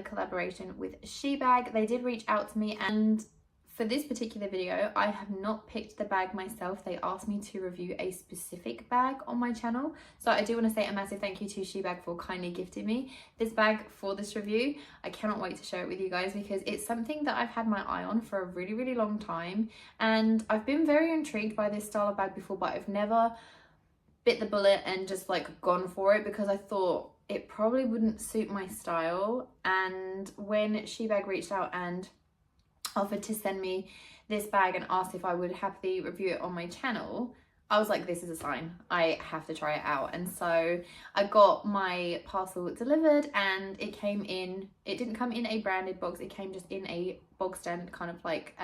another collaboration with Shebag. They did reach out to me, and for this particular video, I have not picked the bag myself. They asked me to review a specific bag on my channel. So I do want to say a massive thank you to Shebag for kindly gifting me this bag for this review. I cannot wait to share it with you guys because it's something that I've had my eye on for a really, really long time. And I've been very intrigued by this style of bag before, but I've never bit the bullet and just like gone for it because I thought it probably wouldn't suit my style. And when Shebag reached out and offered to send me this bag and asked if I would happily review it on my channel, I was like, this is a sign, I have to try it out. And so I got my parcel delivered, and it came in, it didn't come in a branded box, it came just in a bog stand kind of like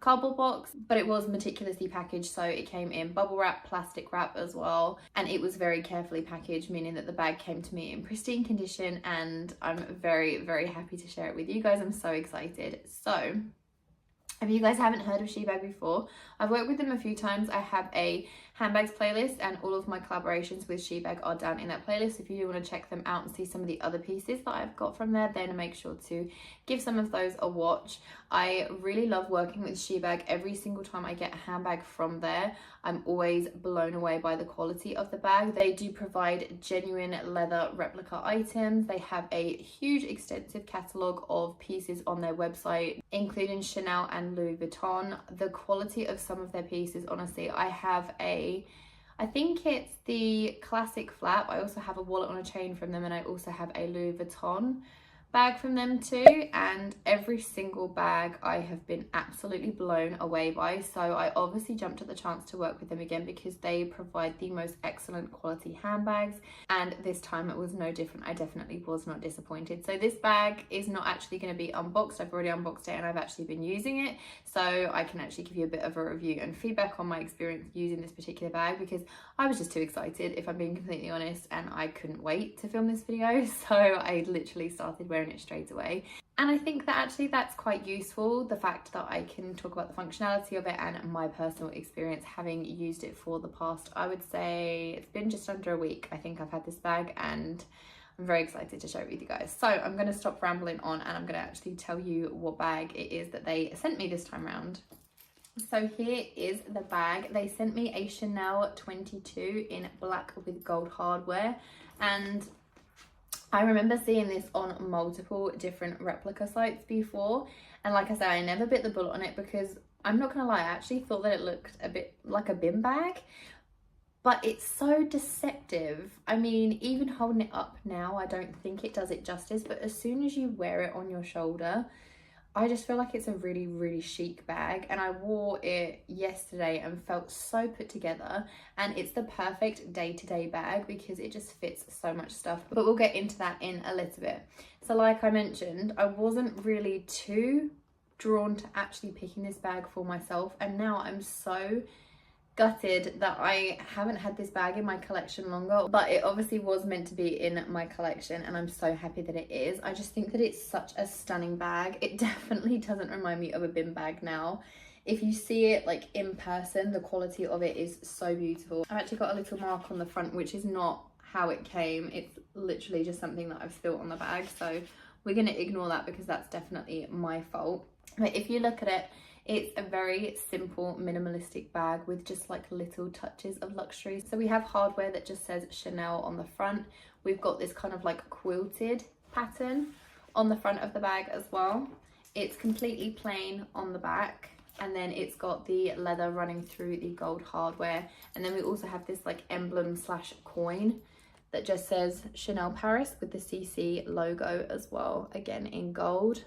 cardboard box, but it was meticulously packaged. So it came in bubble wrap, plastic wrap as well, and it was very carefully packaged, meaning that the bag came to me in pristine condition, and I'm very, very happy to share it with you guys. I'm so excited. So if you guys haven't heard of Shebag before, I've worked with them a few times. I have a handbags playlist, and all of my collaborations with Shebag are down in that playlist. If you do want to check them out and see some of the other pieces that I've got from there, then make sure to give some of those a watch. I really love working with Shebag. Every single time I get a handbag from there, I'm always blown away by the quality of the bag. They do provide genuine leather replica items. They have a huge extensive catalogue of pieces on their website, including Chanel and Louis Vuitton. The quality of some of their pieces, honestly, I think it's the classic flap. I also have a wallet on a chain from them, and I also have a Louis Vuitton bag from them too, and every single bag I have been absolutely blown away by. So I obviously jumped at the chance to work with them again because they provide the most excellent quality handbags, and this time it was no different. I definitely was not disappointed. So this bag is not actually going to be unboxed. I've already unboxed it and I've actually been using it, so I can actually give you a bit of a review and feedback on my experience using this particular bag because I was just too excited, if I'm being completely honest, and I couldn't wait to film this video. So I literally started wearing it straight away. And I think that actually that's quite useful, the fact that I can talk about the functionality of it and my personal experience having used it for the past, I would say it's been just under a week I think I've had this bag, and I'm very excited to share it with you guys. So I'm going to stop rambling on and I'm going to actually tell you what bag it is that they sent me this time around. So here is the bag. They sent me a Chanel 22 in black with gold hardware, and I remember seeing this on multiple different replica sites before, and like I said, I never bit the bullet on it because I'm not gonna lie, I actually thought that it looked a bit like a bin bag, but it's so deceptive. I mean, even holding it up now, I don't think it does it justice, but as soon as you wear it on your shoulder, I just feel like it's a really, really chic bag, and I wore it yesterday and felt so put together, and it's the perfect day-to-day bag because it just fits so much stuff. But we'll get into that in a little bit. So like I mentioned, I wasn't really too drawn to actually picking this bag for myself, and now I'm so gutted that I haven't had this bag in my collection longer, but it obviously was meant to be in my collection, and I'm so happy that it is. I just think that it's such a stunning bag. It definitely doesn't remind me of a bin bag now. If you see it like in person, the quality of it is so beautiful. I've actually got a little mark on the front, which is not how it came. It's literally just something that I've spilt on the bag, so we're going to ignore that because that's definitely my fault. But if you look at it, it's a very simple minimalistic bag with just like little touches of luxury. So we have hardware that just says Chanel on the front. We've got this kind of like quilted pattern on the front of the bag as well. It's completely plain on the back, and then it's got the leather running through the gold hardware. And then we also have this like emblem slash coin that just says Chanel Paris with the CC logo as well, again in gold.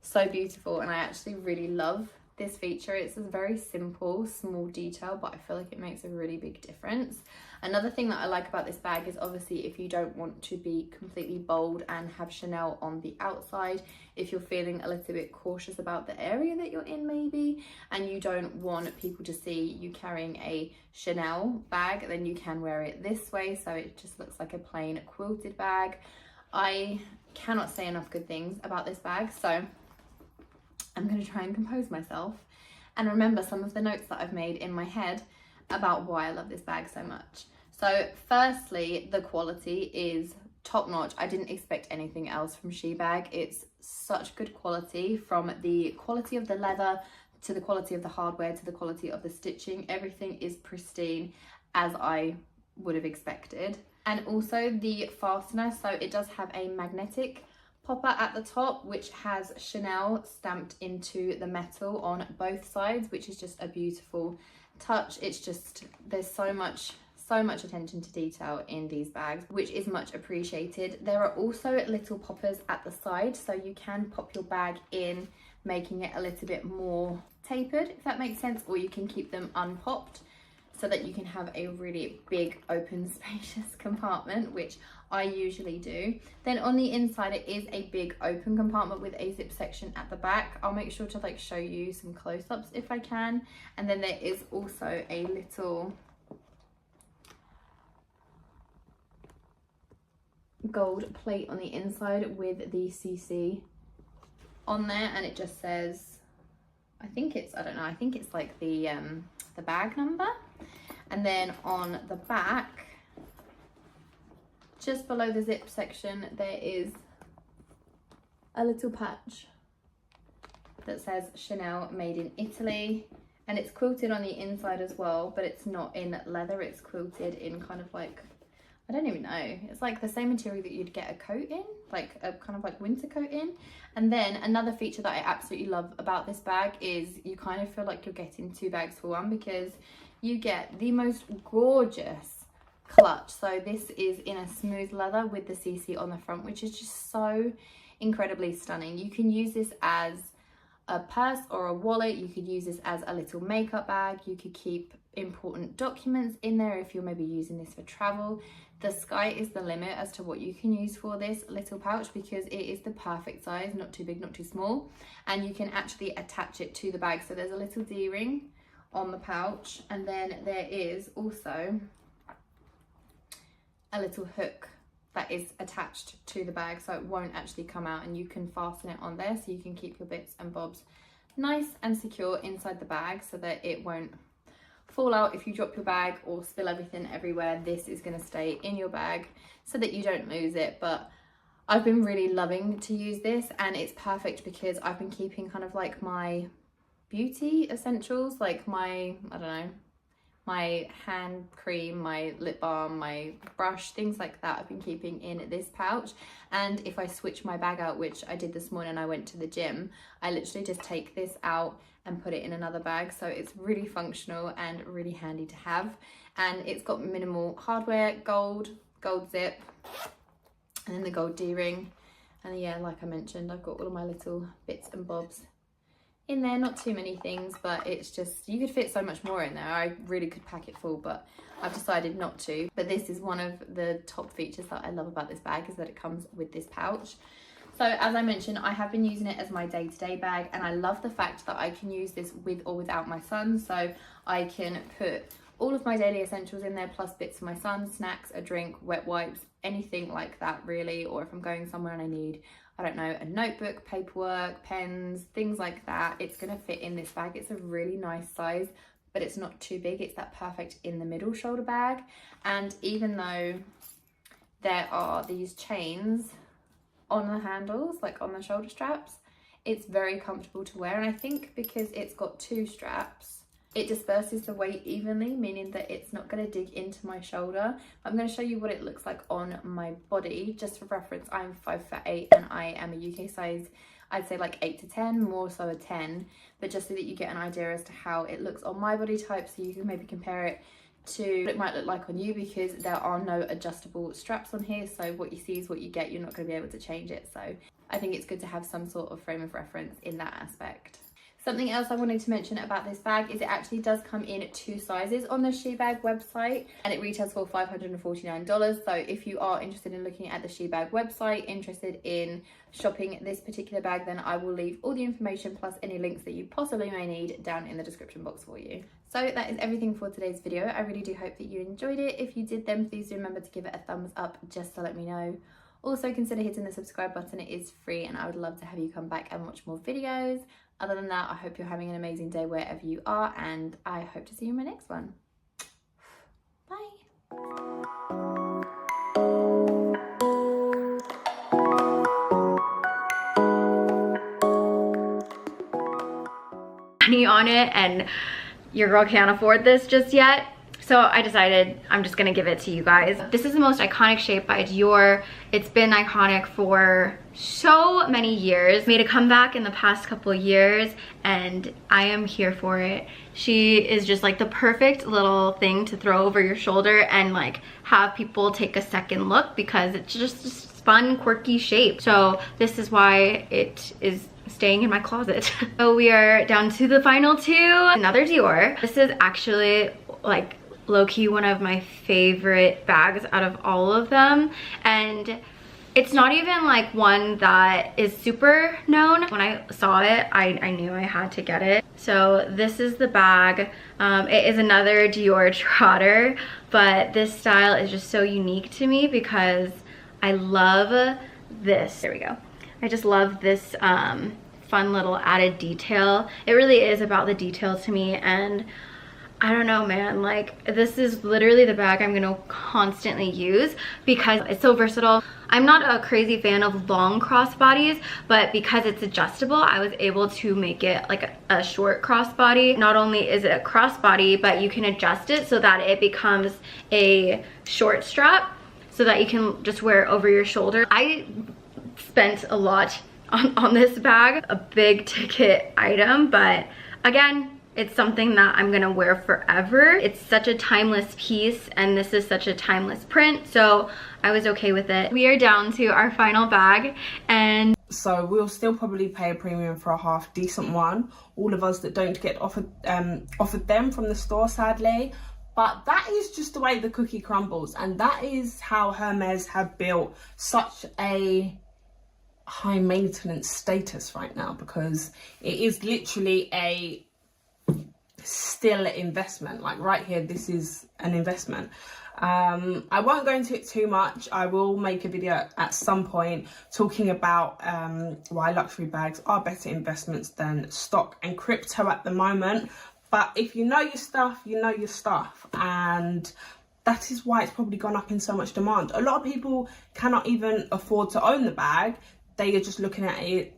So beautiful, and I actually really love this feature. It's a very simple, small detail, but I feel like it makes a really big difference. Another thing that I like about this bag is obviously if you don't want to be completely bold and have Chanel on the outside, if you're feeling a little bit cautious about the area that you're in maybe, and you don't want people to see you carrying a Chanel bag, then you can wear it this way, so it just looks like a plain quilted bag. I cannot say enough good things about this bag, so I'm going to try and compose myself and remember some of the notes that I've made in my head about why I love this bag so much. So firstly, the quality is top notch. I didn't expect anything else from Shebag. It's such good quality, from the quality of the leather to the quality of the hardware to the quality of the stitching. Everything is pristine, as I would have expected. And also the fastener, so it does have a magnetic popper at the top which has Chanel stamped into the metal on both sides, which is just a beautiful touch. It's just, there's so much attention to detail in these bags, which is much appreciated. There are also little poppers at the side, so you can pop your bag in, making it a little bit more tapered, if that makes sense, or you can keep them unpopped so that you can have a really big open spacious compartment, which I usually do. Then on the inside it is a big open compartment with a zip section at the back. I'll make sure to like show you some close-ups if I can. And then there is also a little gold plate on the inside with the CC on there, and it just says, I think it's like the bag number. And then on the back, just below the zip section, there is a little patch that says Chanel made in Italy, and it's quilted on the inside as well, but it's not in leather, it's quilted in kind of like, I don't even know, it's like the same material that you'd get a coat in, like a kind of like winter coat in. And then another feature that I absolutely love about this bag is you kind of feel like you're getting two bags for one, because you get the most gorgeous clutch. So this is in a smooth leather with the CC on the front, which is just so incredibly stunning. You can use this as a purse or a wallet. You could use this as a little makeup bag. You could keep important documents in there if you're maybe using this for travel. The sky is the limit as to what you can use for this little pouch, because it is the perfect size, not too big, not too small, and you can actually attach it to the bag. So there's a little D-ring on the pouch, and then there is also a little hook that is attached to the bag, so it won't actually come out, and you can fasten it on there so you can keep your bits and bobs nice and secure inside the bag so that it won't fall out if you drop your bag or spill everything everywhere. This is going to stay in your bag so that you don't lose it. But I've been really loving to use this, and it's perfect because I've been keeping kind of like my beauty essentials, like my, I don't know, my hand cream, my lip balm, my brush, things like that I've been keeping in this pouch. And if I switch my bag out, which I did this morning, I went to the gym, I literally just take this out and put it in another bag. So it's really functional and really handy to have. And it's got minimal hardware, gold zip, and then the gold D-ring. And yeah, like I mentioned, I've got all of my little bits and bobs in there, not too many things, but it's just, you could fit so much more in there. I really could pack it full, but I've decided not to. But this is one of the top features that I love about this bag, is that it comes with this pouch. So as I mentioned, I have been using it as my day-to-day bag, and I love the fact that I can use this with or without my son. So I can put all of my daily essentials in there, plus bits for my son, snacks, a drink, wet wipes, anything like that really. Or if I'm going somewhere and I need, I don't know, a notebook, paperwork, pens, things like that, it's going to fit in this bag. It's a really nice size, but it's not too big. It's that perfect in the middle shoulder bag. And even though there are these chains on the handles, like on the shoulder straps, it's very comfortable to wear. And I think because it's got two straps, it disperses the weight evenly, meaning that it's not going to dig into my shoulder. I'm going to show you what it looks like on my body. Just for reference, I'm 5'8" and I am a UK size, I'd say like 8 to 10, more so a 10. But just so that you get an idea as to how it looks on my body type, so you can maybe compare it to what it might look like on you, because there are no adjustable straps on here. So what you see is what you get. You're not going to be able to change it. So I think it's good to have some sort of frame of reference in that aspect. Something else I wanted to mention about this bag is it actually does come in 2 sizes on the Shebag website, and it retails for $549. So if you are interested in looking at the Shebag website, interested in shopping this particular bag, then I will leave all the information plus any links that you possibly may need down in the description box for you. So that is everything for today's video. I really do hope that you enjoyed it. If you did, then please do remember to give it a thumbs up just to let me know. Also consider hitting the subscribe button. It is free, and I would love to have you come back and watch more videos. Other than that, I hope you're having an amazing day wherever you are, and I hope to see you in my next one. Bye. money on it and your girl can't afford this just yet. So I decided I'm just gonna give it to you guys. This is the most iconic shape by Dior. It's been iconic for so many years. Made a comeback in the past couple years and I am here for it. She is just like the perfect little thing to throw over your shoulder and like have people take a second look because it's just this fun, quirky shape. So this is why it is staying in my closet. So we are down to the final two. Another Dior. This is actually like low-key one of my favorite bags out of all of them, and it's not even like one that is super known. When I saw it, I knew I had to get it. So this is the bag. It is another Dior Trotter, but this style is just so unique to me because I love this. There we go. I just love this fun little added detail. It really is about the detail to me, and I don't know, man, like this is literally the bag I'm gonna constantly use because it's so versatile. I'm not a crazy fan of long crossbodies, but because it's adjustable, I was able to make it like a short crossbody. Not only is it a crossbody, but you can adjust it so that it becomes a short strap so that you can just wear it over your shoulder. I spent a lot on this bag, a big ticket item, but again, it's something that I'm gonna wear forever. It's such a timeless piece and this is such a timeless print, so I was okay with it. We are down to our final bag, and so we'll still probably pay a premium for a half decent one. All of us that don't get offered them from the store, sadly. But that is just the way the cookie crumbles, and that is how Hermes have built such a high maintenance status right now, because it is literally a still investment. Like right here, this is an investment. I won't go into it too much. I will make a video at some point talking about why luxury bags are better investments than stock and crypto at the moment. But if you know your stuff, you know your stuff, and that is why it's probably gone up in so much demand. A lot of people cannot even afford to own the bag. They are just looking at it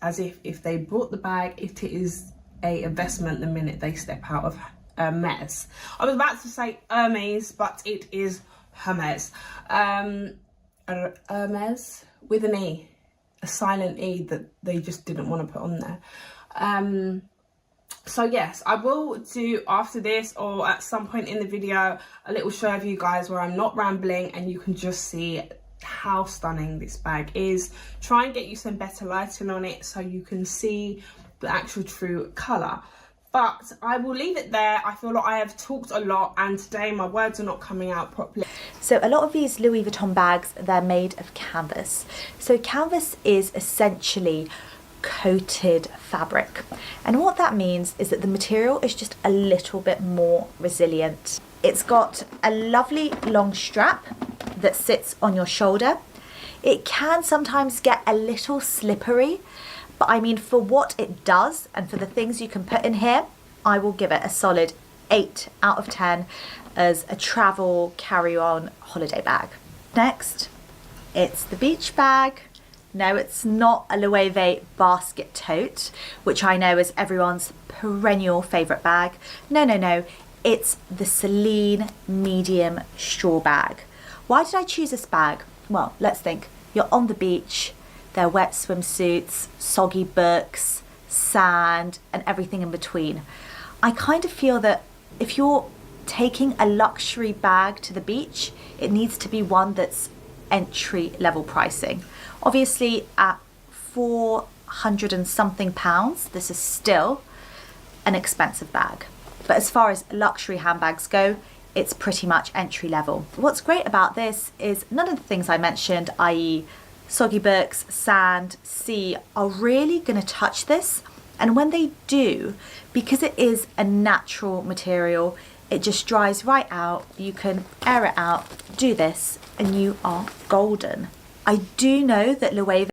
as if they bought the bag, it is a investment the minute they step out of Hermes. I was about to say Hermes, but it is Hermes. Hermes with an E, a silent E that they just didn't want to put on there. So yes, I will do after this or at some point in the video a little show of you guys where I'm not rambling and you can just see how stunning this bag is. Try and get you some better lighting on it so you can see the actual true colour. But I will leave it there. I feel like I have talked a lot and today my words are not coming out properly. So a lot of these Louis Vuitton bags, they're made of canvas. So canvas is essentially coated fabric. And what that means is that the material is just a little bit more resilient. It's got a lovely long strap that sits on your shoulder. It can sometimes get a little slippery, but I mean, for what it does and for the things you can put in here, I will give it a solid 8 out of 10 as a travel carry-on holiday bag. Next, it's the beach bag. No, it's not a Loewe basket tote, which I know is everyone's perennial favourite bag. No, no, no. It's the Celine medium straw bag. Why did I choose this bag? Well, let's think. You're on the beach, there are wet swimsuits, soggy books, sand, and everything in between. I kind of feel that if you're taking a luxury bag to the beach, it needs to be one that's entry level pricing. Obviously at 400 and something pounds, this is still an expensive bag. But as far as luxury handbags go, it's pretty much entry level. What's great about this is none of the things I mentioned, i.e. soggy books, sand, sea, are really gonna touch this. And when they do, because it is a natural material, it just dries right out. You can air it out, do this, and you are golden. I do know that Loewe